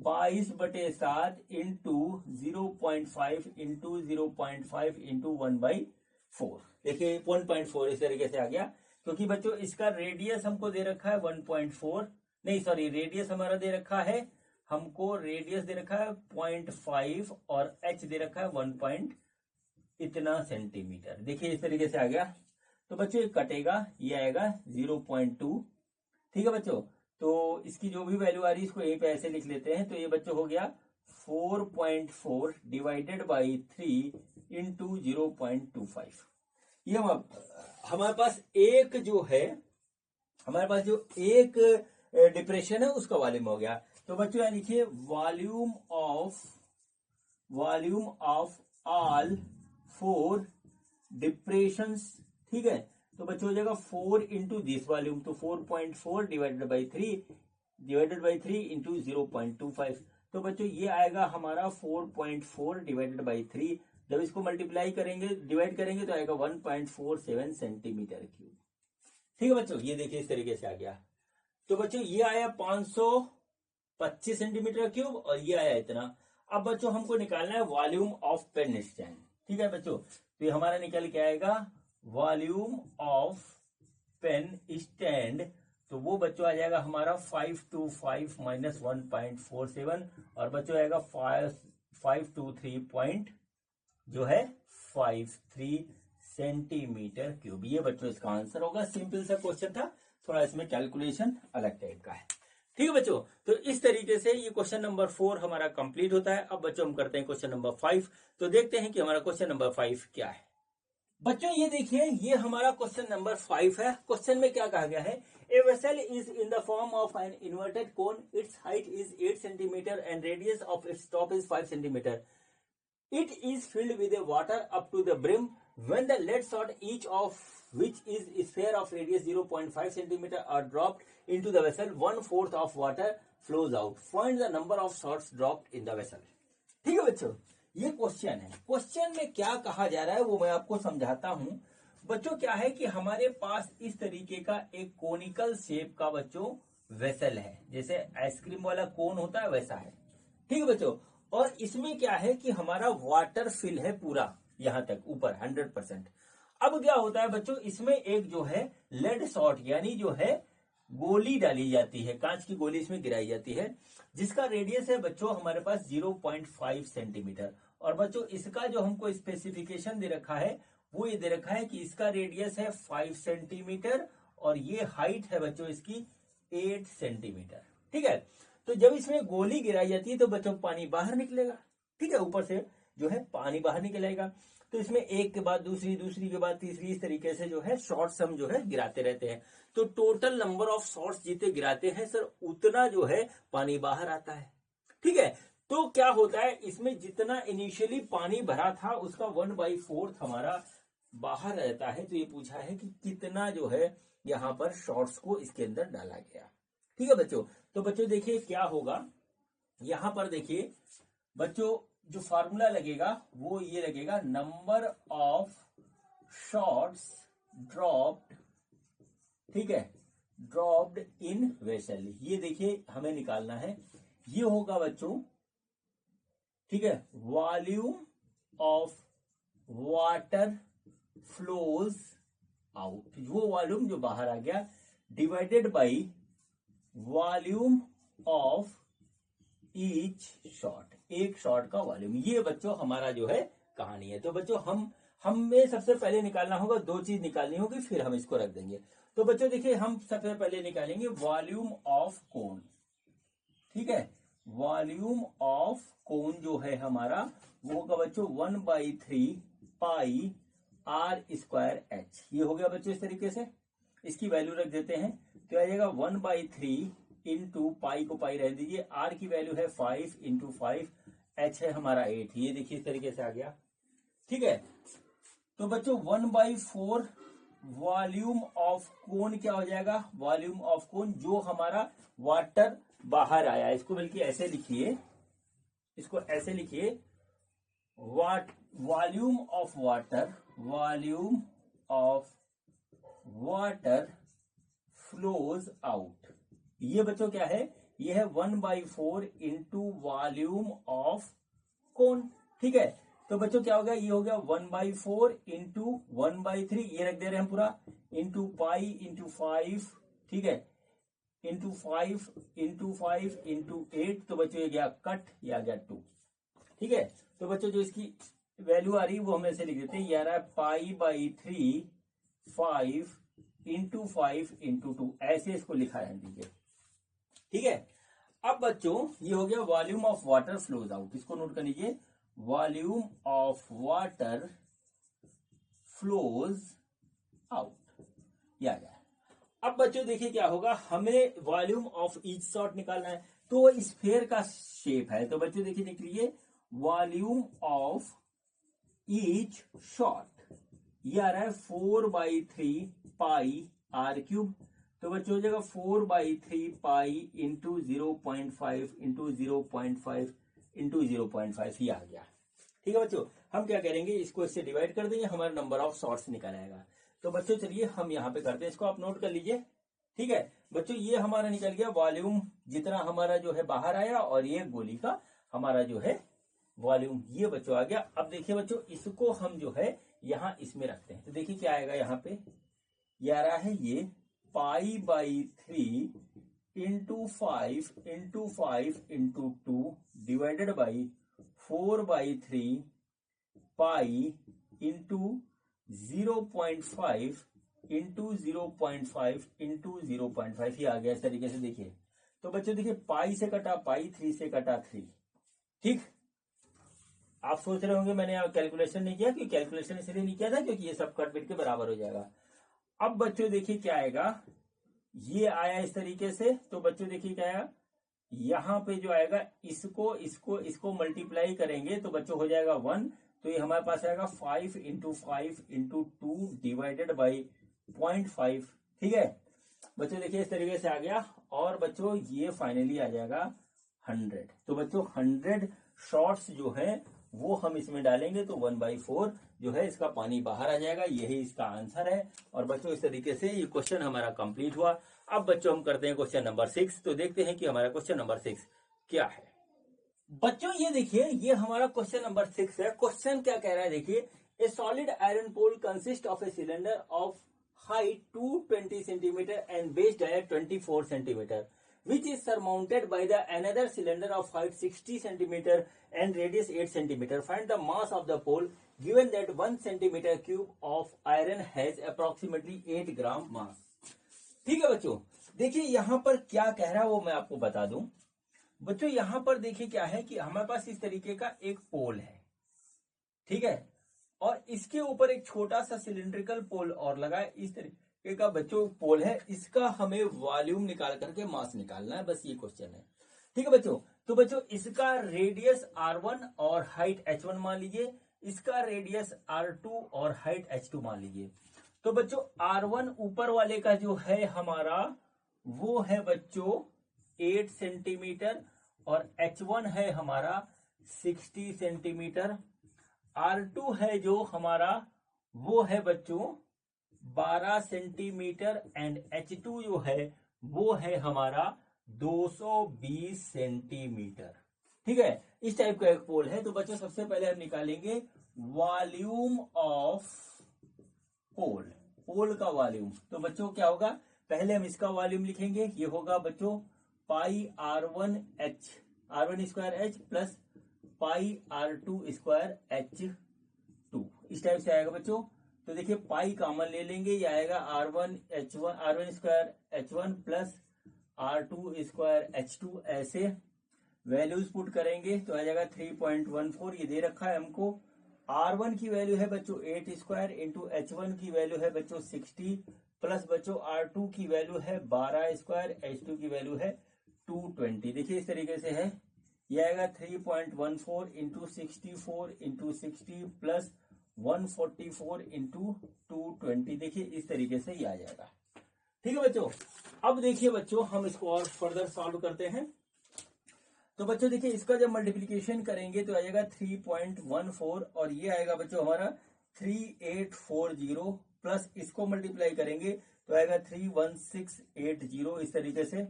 22/7 इंटू 0.5 इंटू 0.5 इंटू 1/4. देखिए 1.4 इस तरीके से आ गया, क्योंकि बच्चों इसका रेडियस हमको दे रखा है 1.4, नहीं सॉरी, रेडियस हमारा दे रखा है, हमको रेडियस दे रखा है 0.5 और एच दे रखा है 1 इतना सेंटीमीटर. देखिए इस तरीके से आ गया. तो बच्चों ये कटेगा, ये आएगा 0.2. ठीक है बच्चों, तो इसकी जो भी वैल्यू आ रही है इसको यहीं पे ऐसे लिख लेते हैं. तो ये बच्चों हो गया 4.4 डिवाइडेड बाई 3 इंटू 0.25. ये हमारे पास एक जो है, हमारे पास जो एक डिप्रेशन है उसका वॉल्यूम हो गया. तो बच्चों यहाँ लिखिए वॉल्यूम ऑफ ऑल 4 डिप्रेशंस. ठीक है, तो बच्चों हो जाएगा 4 इंटू दिस वॉल्यूम, तो 4.4 डिवाइडेड बाई 3 इंटू 0.25. तो बच्चों ये आएगा हमारा 4.4 डिवाइडेड बाई 3. जब इसको मल्टीप्लाई करेंगे, डिवाइड करेंगे तो आएगा 1.47 सेंटीमीटर क्यूब. ठीक है बच्चों, ये देखिए इस तरीके से आ गया. तो बच्चों ये आया 525 सेंटीमीटर क्यूब और ये आया इतना. अब बच्चों हमको निकालना है वॉल्यूम ऑफ पेन स्टैंड. ठीक है बच्चों, तो ये हमारा निकल के आएगा वॉल्यूम ऑफ पेन स्टैंड. तो वो बच्चों आ जाएगा हमारा 525 माइनस 1.47 और बच्चों आएगा 523 जो है 53 सेंटीमीटर क्यूब. ये बच्चों इसका आंसर होगा. सिंपल सा क्वेश्चन था, थोड़ा इसमें कैलकुलेशन अलग टाइप का है. ठीक है बच्चों, तो इस तरीके से ये क्वेश्चन नंबर 4 हमारा कंप्लीट होता है. अब बच्चों हम करते हैं क्वेश्चन नंबर 5. तो देखते हैं कि हमारा क्वेश्चन नंबर 5 क्या है. बच्चों ये देखिए, ये हमारा क्वेश्चन नंबर 5 है. क्वेश्चन में क्या कहा गया है, a vessel is in the form of an inverted cone. It's height is 8 centimetre and radius of its top is 5 centimetre. It is filled with a water up to the brim. When the lead shot, each of which is a sphere of radius 0.5 centimeter, are dropped into the vessel, 1/4 of water flows out. Find the number of shots dropped in the vessel. ठीक है बच्चों, ये question है. Question में क्या कहा जा रहा है वो मैं आपको समझाता हूं. बच्चों क्या है कि हमारे पास इस तरीके का एक कोनिकल शेप का बच्चों वेसल है, जैसे आइसक्रीम वाला कोन होता है वैसा है. ठीक है बच्चों, और इसमें क्या है कि हमारा वाटर फिल है पूरा यहां तक ऊपर 100%. अब क्या होता है बच्चों, इसमें एक जो है लेड शॉट यानी जो है गोली डाली जाती है, कांच की गोली इसमें गिराई जाती है, जिसका रेडियस है बच्चों हमारे पास 0.5 सेंटीमीटर. और बच्चों इसका जो हमको स्पेसिफिकेशन दे रखा है वो ये दे रखा है कि इसका रेडियस है 5 सेंटीमीटर और ये हाइट है बच्चों इसकी 8 सेंटीमीटर। ठीक है, तो जब इसमें गोली गिराई जाती है तो बच्चों पानी बाहर निकलेगा। ठीक है, ऊपर से जो है पानी बाहर निकलेगा। तो इसमें एक के बाद दूसरी, दूसरी के बाद तीसरी, इस तरीके से जो है शॉट्स हम जो है गिराते रहते हैं। तो टोटल नंबर ऑफ शॉट्स जितने गिराते हैं सर उतना जो है पानी बाहर आता है। ठीक है, तो क्या होता है इसमें जितना इनिशियली पानी भरा था उसका 1/4 हमारा बाहर रहता है। तो ये पूछा है कि कितना जो है यहाँ पर शॉट्स को इसके अंदर डाला गया। ठीक है बच्चों, तो बच्चों देखिए क्या होगा, यहां पर देखिए बच्चों जो फार्मूला लगेगा वो ये लगेगा, नंबर ऑफ शॉट्स ड्रॉप्ड, ठीक है, ड्रॉप्ड इन वेसल। ये देखिए हमें निकालना है, ये होगा बच्चों, ठीक है, volume of water flows out, वो वॉल्यूम जो बाहर आ गया divided by volume of each shot, एक शॉट का वॉल्यूम। ये बच्चों हमारा जो है कहानी है। तो बच्चों हमें सबसे पहले निकालना होगा, दो चीज निकालनी होगी फिर हम इसको रख देंगे। तो बच्चों देखिए हम सबसे पहले निकालेंगे वॉल्यूम ऑफ कोन। ठीक है, वॉल्यूम ऑफ कोन जो है हमारा वो होगा बच्चों 1/3 पाई आर स्क्वायर एच। ये हो गया बच्चों इस तरीके से, इसकी वैल्यू रख देते हैं तो आ जाएगा 1/3 इंटू पाई को पाई रह दीजिए, आर की वैल्यू है 5 इंटू 5, एच है हमारा 8। ये देखिए इस तरीके से आ गया। ठीक है, तो बच्चों 1/4 वॉल्यूम ऑफ कोन क्या हो जाएगा, वॉल्यूम ऑफ कोन जो हमारा वाटर बाहर आया, इसको बल्कि ऐसे लिखिए, इसको ऐसे लिखिए, volume of water, volume of water flows out. ये बच्चों क्या है, ये है 1/4 इंटू वॉल्यूम ऑफ कोन। ठीक है, तो बच्चों क्या हो गया, ये हो गया 1/4 इंटू 1/3, ये रख दे रहे हैं पूरा, इंटू पाई इंटू 5, ठीक है, इंटू 5 इंटू 5 इंटू 8। तो बच्चों ये गया कट, ये आ गया 2। ठीक है, तो बच्चों जो इसकी वैल्यू आ रही है वो हम ऐसे लिख देते हैं, ये आ रहा है पाई/3 5 इंटू 5 इंटू 2, ऐसे इसको लिखा है दीजिए। ठीक है, अब बच्चों ये हो गया volume of water flows out, इसको नोट कर लीजिए, volume of water flows out, ये आ गया। अब बच्चों देखिए क्या होगा, हमें वॉल्यूम ऑफ ईच शॉट निकालना है, तो स्फीयर का शेप है। तो बच्चों देखिए लिख लीजिए, वॉल्यूम ऑफ ईच शॉट, ये आ रहा है 4/3 पाई आर क्यूब। तो बच्चों हो जाएगा 4/3 पाई इंटू 0.5 इंटू 0.5 इंटू 0.5, ये आ गया। ठीक है बच्चों, हम क्या करेंगे, इसको इससे डिवाइड कर देंगे, हमारा नंबर ऑफ शॉट्स निकल आएगा। तो बच्चों चलिए हम यहाँ पे करते हैं, इसको आप नोट कर लीजिए। ठीक है बच्चों, ये हमारा निकल गया वॉल्यूम जितना हमारा जो है बाहर आया, और ये गोली का हमारा जो है वॉल्यूम, ये बच्चों आ गया। अब देखिए बच्चों इसको हम जो है यहाँ इसमें रखते हैं, तो देखिए क्या आएगा, यहाँ पे ये आ रहा है, ये पाई/3 into 5 into 5 into 2 divided by 4/3 pi into 0.5 into 0.5 into 0.5, ये आ गया इस तरीके से। देखिए तो बच्चों देखिए पाई से कटा पाई, 3 से कटा 3। ठीक, आप सोच रहे होंगे मैंने कैलकुलेशन नहीं किया, क्योंकि कैलकुलेशन इसलिए नहीं किया था क्योंकि ये सब कट बिट के बराबर हो जाएगा। अब बच्चों देखिए क्या आएगा, ये आया इस तरीके से। तो बच्चों देखिए क्या आया, यहां पे जो आएगा इसको इसको इसको मल्टीप्लाई करेंगे तो बच्चों हो जाएगा 1। तो ये हमारे पास आएगा 5 इंटू 5 इंटू 2 डिवाइडेड बाई 0.5। ठीक है बच्चों, देखिए इस तरीके से आ गया। और बच्चों ये फाइनली आ जाएगा 100। तो बच्चों 100 शॉट्स जो है वो हम इसमें डालेंगे, तो 1/4 जो है इसका पानी बाहर आ जाएगा। यही इसका आंसर है। और बच्चों इस तरीके से ये क्वेश्चन हमारा कंप्लीट हुआ। अब बच्चों हम करते हैं क्वेश्चन नंबर 6। तो देखते हैं कि हमारा क्वेश्चन नंबर 6 क्या है। बच्चों ये देखिए, ये हमारा क्वेश्चन नंबर 6 है। क्वेश्चन क्या कह रहा है, देखिए, a solid iron pole consist of a cylinder of height 220 centimeter and base diameter 24 centimeter, which is surmounted by the another cylinder of height 60 centimeter and radius 8 centimeter. Find the mass of the pole given that 1 centimetre cube of iron has approximately 8 gram मास। ठीक है बच्चों, देखिए यहां पर क्या कह रहा है वो मैं आपको बता दूं। बच्चों यहां पर देखिए क्या है कि हमारे पास इस तरीके का एक पोल है, ठीक है, और इसके ऊपर एक छोटा सा सिलिंड्रिकल पोल और लगा है। इस तरीके का बच्चों पोल है, इसका हमें वॉल्यूम निकाल करके मास निकालना है, बस ये क्वेश्चन है। ठीक है बच्चों, तो बच्चों इसका रेडियस r1 और हाइट h1 मान लीजिए, इसका रेडियस r2 और हाइट h2 मान लीजिए। तो बच्चों r1 ऊपर वाले का जो है हमारा वो है बच्चों 8 सेंटीमीटर और h1 है हमारा 60 सेंटीमीटर। R2 है जो हमारा वो है बच्चों 12 सेंटीमीटर एंड H2 जो है वो है हमारा 220 सेंटीमीटर। ठीक है, इस टाइप का एक पोल है। तो बच्चों सबसे पहले हम निकालेंगे वॉल्यूम ऑफ पोल, पोल का वॉल्यूम। तो बच्चों क्या होगा, पहले हम इसका वॉल्यूम लिखेंगे, ये होगा बच्चों पाई r1 square h plus pi r2 square h2, इस टाइप से आएगा बच्चों। तो देखिए पाई कॉमन ले लेंगे, ये आएगा r1 square h1 plus r2 square h2, ऐसे वैल्यूज पुट करेंगे तो आ जाएगा 3.14। ये दे रखा है हमको। r1 की वैल्यू है बच्चों 8 स्क्वायर इंटू h1 की वैल्यू है बच्चों 60 प्लस बच्चों r2 की वैल्यू है 12 स्क्वायर, h2 की वैल्यू है 220। देखिए इस तरीके से है, ये आएगा 3.14 इंटू 64 इंटू 60 प्लस 144 इंटू 220। देखिए इस तरीके से ये आ जाएगा। ठीक है बच्चों, अब देखिए बच्चों हम इसको और फर्दर सॉल्व करते हैं। तो बच्चों देखिए इसका जब मल्टीप्लिकेशन करेंगे तो आएगा 3.14 और ये आएगा बच्चों हमारा 3840 प्लस इसको मल्टीप्लाई करेंगे तो आएगा 31680। इस तरीके से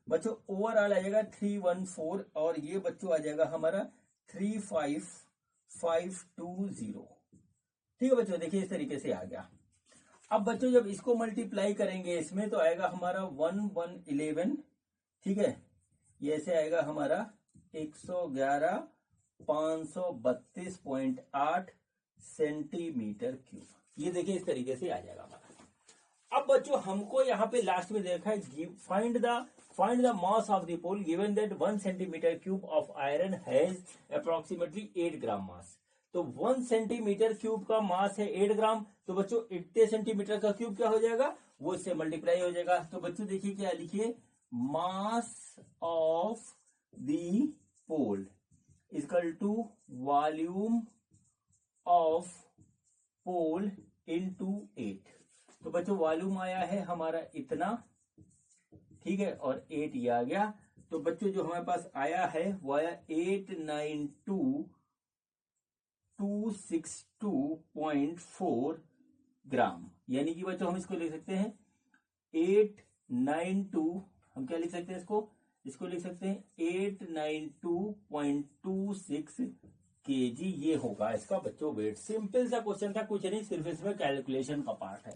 बच्चों ओवरऑल आ जाएगा 314 और ये बच्चों आ जाएगा हमारा 35520। ठीक है बच्चों, देखिए इस तरीके से आ गया। अब बच्चों जब इसको मल्टीप्लाई करेंगे इसमें तो आएगा हमारा 1111। ठीक है, ये ऐसे आएगा हमारा 111,532.8 सेंटीमीटर क्यूब। ये देखिए इस तरीके से आ जाएगा हमारा। अब बच्चों हमको यहाँ पे लास्ट में देखा है find the mass of the pole given that 1 centimetre cube of iron has approximately 8 gram mass. तो 1 सेंटीमीटर क्यूब का मास है 8 ग्राम। तो बच्चों 80 सेंटीमीटर का क्यूब क्या हो जाएगा, वो इससे मल्टीप्लाई हो जाएगा। तो बच्चों देखिए क्या लिखिए, mass of the pole equal to volume of pole into 8। तो बच्चों वॉल्यूम आया है हमारा इतना, ठीक है, और 8 ये आ गया। तो बच्चों जो हमारे पास आया है वो आया 892,262.4 ग्राम। यानी कि बच्चों हम इसको लिख सकते हैं 892, हम क्या लिख सकते हैं इसको लिख सकते हैं 892.26 kg। ये होगा इसका बच्चों वेट। सिंपल सा क्वेश्चन था, कुछ नहीं, सिर्फ इसमें कैलकुलेशन का पार्ट है।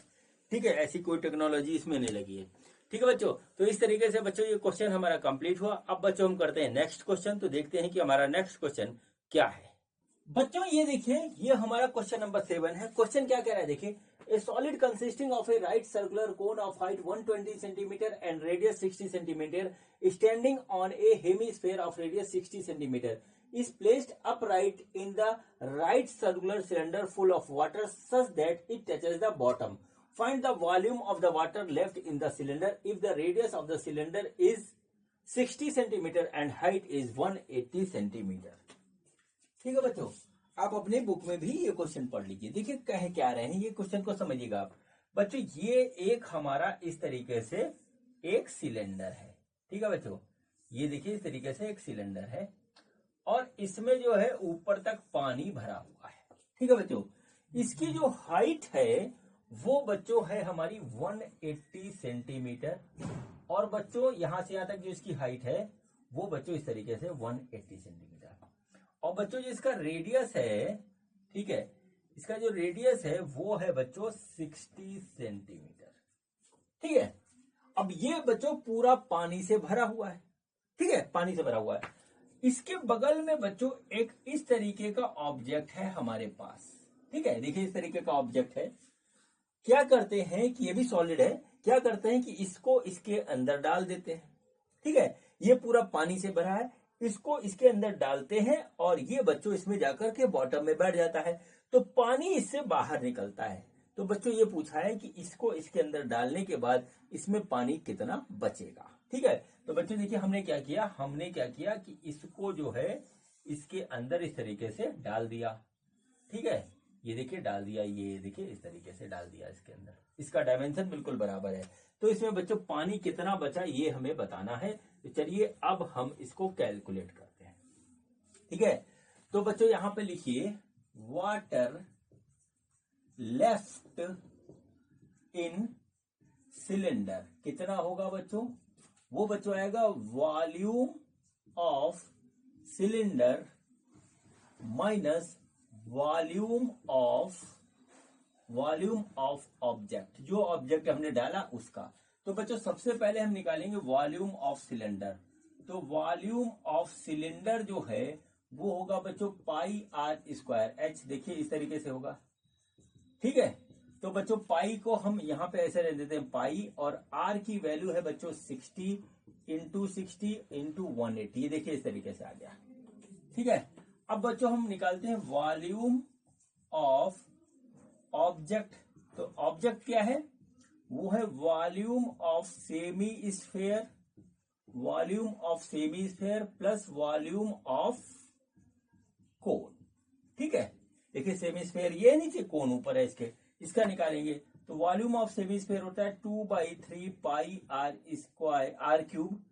ठीक है, ऐसी कोई टेक्नोलॉजी इसमें नहीं लगी है। ठीक है बच्चों, तो इस तरीके से बच्चों ये क्वेश्चन हमारा कंप्लीट हुआ। अब बच्चों हम करते हैं नेक्स्ट क्वेश्चन। तो देखते हैं कि हमारा नेक्स्ट क्वेश्चन क्या है। बच्चों ये देखिए, ये हमारा क्वेश्चन नंबर 7 है। क्वेश्चन क्या कह रहा है देखिए, A solid consisting of a right circular cone of height 120 centimeter and radius 60 centimeter standing on a hemisphere of radius 60 centimeter is placed upright in the right circular cylinder full of water such that it touches the bottom. Find the volume of the water left in the cylinder if the radius of the cylinder is 60 centimeter and height is 180 centimeter. ठीक है बच्चों, आप अपने book में भी ये question पढ़ लीजिए। देखिए कह क्या रहे हैं, ये क्वेश्चन को समझिएगा आप बच्चों। ये एक हमारा इस तरीके से एक सिलेंडर है। ठीक है बच्चों, ये देखिए इस तरीके से एक सिलेंडर है और इसमें जो है ऊपर तक पानी भरा हुआ है। ठीक है बच्चों, इसकी जो हाइट है वो बच्चों है हमारी 180 सेंटीमीटर और बच्चों यहां से यहां तक जो इसकी हाइट है वो बच्चों इस तरीके से 180 सेंटीमीटर। और बच्चों जो इसका रेडियस है, ठीक है, इसका जो रेडियस है वो है बच्चों 60 सेंटीमीटर। ठीक है, अब ये बच्चों पूरा पानी से भरा हुआ है। ठीक है, पानी से भरा हुआ है। इसके बगल में बच्चों एक इस तरीके का ऑब्जेक्ट है हमारे पास। ठीक है, देखिए इस तरीके का ऑब्जेक्ट है। क्या करते हैं कि ये भी सॉलिड है, क्या करते हैं कि इसको इसके अंदर डाल देते हैं। ठीक है, ये पूरा पानी से भरा है, इसको इसके अंदर डालते हैं और ये बच्चों इसमें जाकर के बॉटम में बैठ जाता है, तो पानी इससे बाहर निकलता है। तो बच्चों ये पूछा है कि इसको इसके अंदर डालने के बाद इसमें पानी कितना बचेगा। ठीक है, तो बच्चों देखिए हमने क्या किया कि इसको जो है इसके अंदर इस तरीके से डाल दिया। ठीक है, ये देखिए डाल दिया, ये देखिए इस तरीके से डाल दिया इसके अंदर, इसका डायमेंशन बिल्कुल बराबर है। तो इसमें बच्चों पानी कितना बचा ये हमें बताना है। तो चलिए अब हम इसको कैलकुलेट करते हैं। ठीक है, तो बच्चों यहां पे लिखिए वाटर लेफ्ट इन सिलेंडर कितना होगा बच्चों, वो बच्चों आएगा volume of cylinder minus volume of object, जो ऑब्जेक्ट हमने डाला उसका। तो बच्चों सबसे पहले हम निकालेंगे वॉल्यूम ऑफ सिलेंडर। तो वॉल्यूम ऑफ सिलेंडर जो है वो होगा बच्चों पाई आर स्क्वायर एच, देखिए इस तरीके से होगा। ठीक है, तो बच्चों पाई को हम यहां पे ऐसे रख देते हैं पाई, और आर की वैल्यू है बच्चों 60 इंटू 60 इंटू 180, ये देखिए इस तरीके से आ गया। ठीक है, अब बच्चों हम निकालते हैं वॉल्यूम ऑफ ऑब्जेक्ट। तो ऑब्जेक्ट क्या है, वो है volume of semi sphere, volume of semi sphere plus volume of कोन। ठीक है, देखिए सेमी स्फेयर ये नीचे, कोन ऊपर है इसके, इसका निकालेंगे। तो वॉल्यूम ऑफ सेमी स्फेयर होता है 2/3 pi R square R cube,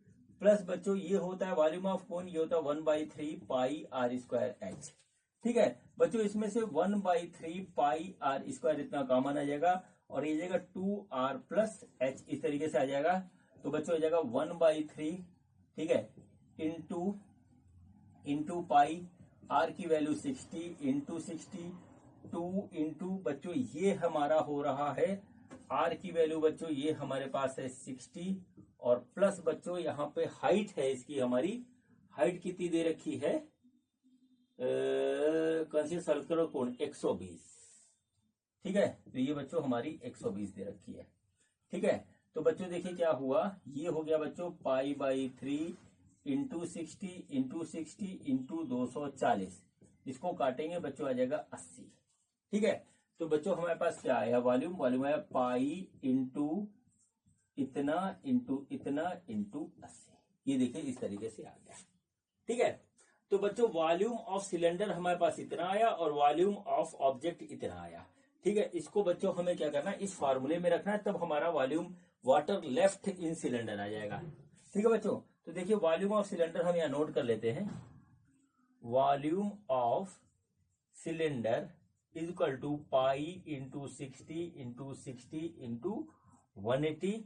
plus बच्चों ये होता है वॉल्यूम ऑफ कोन, ये होता है 1/3 पाई आर स्क्वायर एच। ठीक है बच्चों, इसमें से 1/3 पाई आर स्क्वायर इतना कॉमन आ जाएगा और ये जाएगा 2r प्लस एच, इस तरीके से आ जाएगा। तो बच्चों आ जाएगा 1/3, ठीक है, इंटू पाई, आर की वैल्यू 60 इंटू 60, 2 इंटू बच्चों ये हमारा हो रहा है आर की वैल्यू बच्चों ये हमारे पास है 60, और प्लस बच्चों यहाँ पे हाइट है इसकी, हमारी हाइट कितनी दे रखी है, कौन सी सर्कल कोण 120। ठीक है, तो ये बच्चों हमारी 120 दे रखी है। ठीक है, तो बच्चों देखिए क्या हुआ, ये हो गया बच्चों पाई/3 इंटू 60 इंटू 240, इसको काटेंगे बच्चों आ जाएगा 80। ठीक है, तो बच्चों हमारे पास क्या आया, वॉल्यूम आया पाई इंटू इतना इंटू इतना इंटू 80, ये देखिए इस तरीके से आ गया। ठीक है, तो बच्चों वॉल्यूम ऑफ सिलेंडर हमारे पास इतना आया और वॉल्यूम ऑफ ऑब्जेक्ट इतना आया। ठीक है, इसको बच्चों हमें क्या करना है, इस फार्मूले में रखना है, तब हमारा volume water left in cylinder आ जाएगा। ठीक है बच्चों, तो देखिए वॉल्यूम ऑफ सिलेंडर हम यहाँ नोट कर लेते हैं, volume of cylinder is equal to pi into 60 into 180,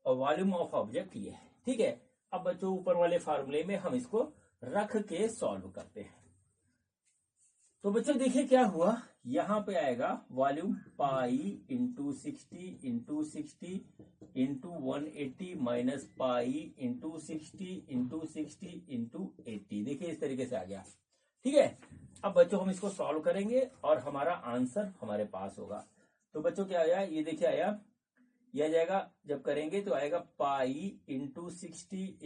और वॉल्यूम ऑफ ऑब्जेक्ट ये है। ठीक है, अब बच्चों ऊपर वाले फार्मूले में हम इसको रख के सॉल्व करते हैं। तो बच्चों देखिए क्या हुआ, यहां पे आएगा वॉल्यूम पाई into 60 into 180 minus pi into 60 into 80, देखिए इस तरीके से आ गया। ठीक है, अब बच्चों हम इसको सॉल्व करेंगे और हमारा आंसर हमारे पास होगा। तो बच्चों क्या आया, ये देखिए आया, यह आ जाएगा, जब करेंगे तो आएगा पाई इंटू 60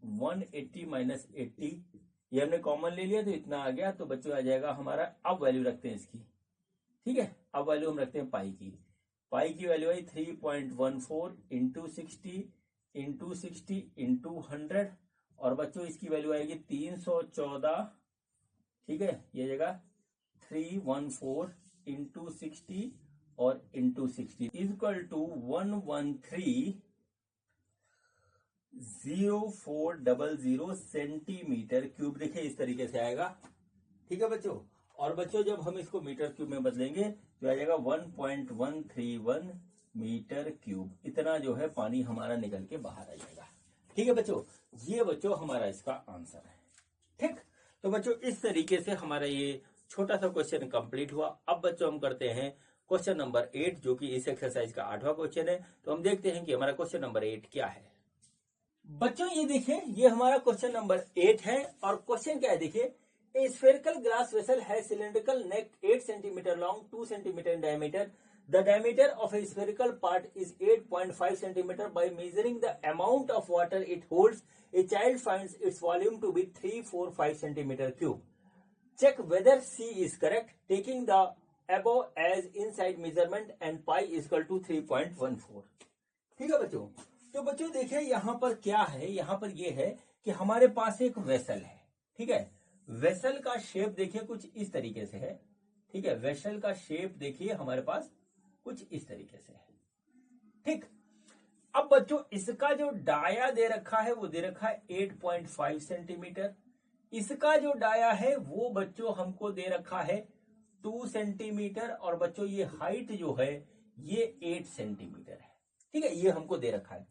180 माइनस 80, ये हमने कॉमन ले लिया तो इतना आ गया। तो बच्चों आ जाएगा हमारा, अब वैल्यू रखते हैं इसकी। ठीक है, अब वैल्यू हम रखते हैं पाई की वैल्यू आई 3.14 इंटू 60 इंटू 100, और बच्चों इसकी वैल्यू आएगी 314। ठीक है, ये जगह 314 इंटू 60 और into 60 equal to 1130400 centimetre cube, देखिए इस तरीके से आएगा। ठीक है बच्चों, और बच्चों जब हम इसको मीटर क्यूब में बदलेंगे तो आ जाएगा 1.131 मीटर क्यूब, इतना जो है पानी हमारा निकल के बाहर आ जाएगा। ठीक है बच्चों, ये बच्चों हमारा इसका आंसर है। ठीक, तो बच्चों इस तरीके से हमारा ये छोटा सा क्वेश्चन कंप्लीट हुआ। अब बच्चों हम करते हैं क्वेश्चन नंबर 8, जो कि इस एक्सरसाइज का 8वां क्वेश्चन है। तो हम देखते हैं कि हमारा क्वेश्चन नंबर 8 क्या है। बच्चों ये देखिए, ये हमारा क्वेश्चन नंबर 8 है, और क्वेश्चन क्या है देखिए, A spherical glass vessel has cylindrical neck 8 centimeter long, 2 centimeter in diameter. The diameter of a spherical part is 8.5 centimeter. By measuring the amount of water it holds, a child finds its volume to be 345 centimeter cube. Check whether C is correct, taking the above as inside measurement and pi is equal to 3.14. ठीक है बच्चों, तो बच्चों देखिए यहाँ पर क्या है, यहाँ पर ये है कि हमारे पास एक वेसल है। ठीक है, वेसल का शेप देखिए कुछ इस तरीके से है। ठीक है, वेसल का शेप देखिए हमारे पास कुछ इस तरीके से है। ठीक, अब बच्चों इसका जो डाया दे रखा है वो दे रखा है 8.5 सेंटीमीटर। इसका जो डाया है वो बच्चों हमको दे रखा है 2 सेंटीमीटर और बच्चों ये हाइट जो है ये 8 सेंटीमीटर है। ठीक है, ये हमको दे रखा है।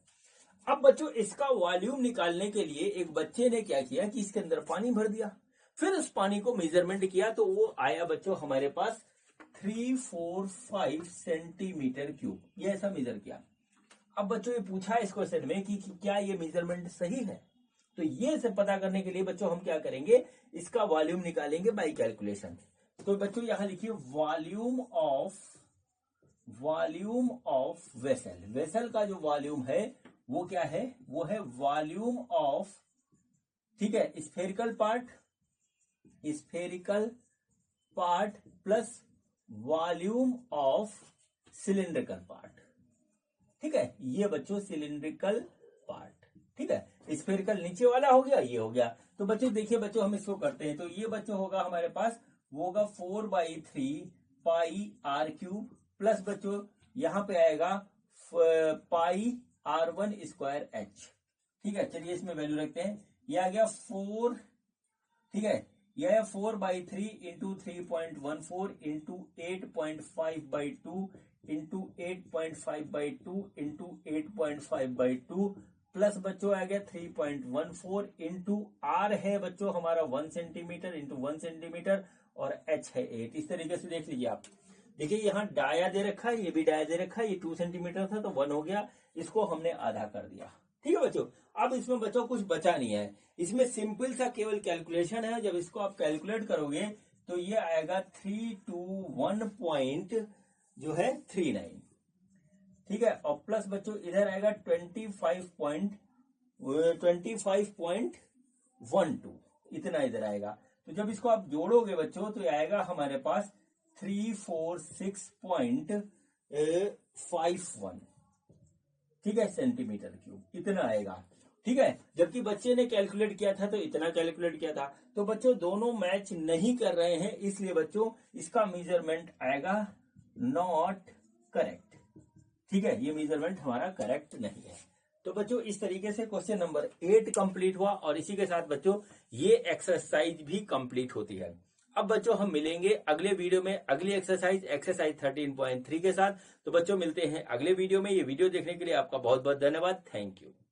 अब बच्चों इसका वॉल्यूम निकालने के लिए एक बच्चे ने क्या किया कि इसके अंदर पानी भर दिया, फिर उस पानी को मेजरमेंट किया तो वो आया बच्चों हमारे पास 345 सेंटीमीटर क्यूब। ये ऐसा मेजर किया। अब बच्चों ये पूछा इस क्वेश्चन में कि क्या ये मेजरमेंट सही है, तो ये से पता करने के लिए बच्चों हम क्या करेंगे, इसका वॉल्यूम निकालेंगे बाय कैलकुलेशन। तो बच्चों यहां लिखिए वॉल्यूम ऑफ वेसल। वेसल का जो वॉल्यूम है वो क्या है, वो है वॉल्यूम ऑफ, ठीक है, spherical part plus volume of cylindrical part. ठीक है, ये बच्चों सिलिंड्रिकल पार्ट। ठीक है, स्फेरिकल नीचे वाला हो गया, ये हो गया। तो बच्चों देखिए बच्चों हम इसको करते हैं, तो ये बच्चों होगा हमारे पास, वो होगा 4/3 पाई आर क्यूब प्लस बच्चों यहां पे आएगा पाई R1 स्क्वायर एच। ठीक है, चलिए इसमें वैल्यू रखते हैं। ये आ गया 4, ठीक है, यह है 4/3 into 3.14 into 8.5/2 into 8.5/2 into 8.5/2 plus बच्चों आ गया 3.14 इंटू आर है बच्चों हमारा 1 सेंटीमीटर इंटू 1 सेंटीमीटर और एच है 8। इस तरीके से देख लीजिए आप। देखिए यहाँ डाया दे रखा है, ये भी डाया दे रखा है, ये 2 सेंटीमीटर था तो 1 हो गया, इसको हमने आधा कर दिया। ठीक है बच्चों, अब इसमें बच्चों कुछ बचा नहीं है, इसमें सिंपल सा केवल कैलकुलेशन है। जब इसको आप कैलकुलेट करोगे तो ये आएगा 321.39। ठीक है, और प्लस बच्चों इधर आएगा 25.12, इतना इधर आएगा। तो जब इसको आप जोड़ोगे बच्चों तो आएगा हमारे पास 346.51, ठीक है, सेंटीमीटर क्यूब, इतना आएगा। ठीक है, जबकि बच्चे ने कैलकुलेट किया था तो इतना कैलकुलेट किया था। तो बच्चों दोनों मैच नहीं कर रहे हैं, इसलिए बच्चों इसका मेजरमेंट आएगा नॉट करेक्ट। ठीक है, ये मेजरमेंट हमारा करेक्ट नहीं है। तो बच्चों इस तरीके से क्वेश्चन नंबर 8 कंप्लीट हुआ और इसी के साथ बच्चों ये एक्सरसाइज भी कंप्लीट होती है। अब बच्चों हम मिलेंगे अगले वीडियो में अगली एक्सरसाइज 13.3 के साथ। तो बच्चों मिलते हैं अगले वीडियो में। ये वीडियो देखने के लिए आपका बहुत बहुत धन्यवाद। Thank you.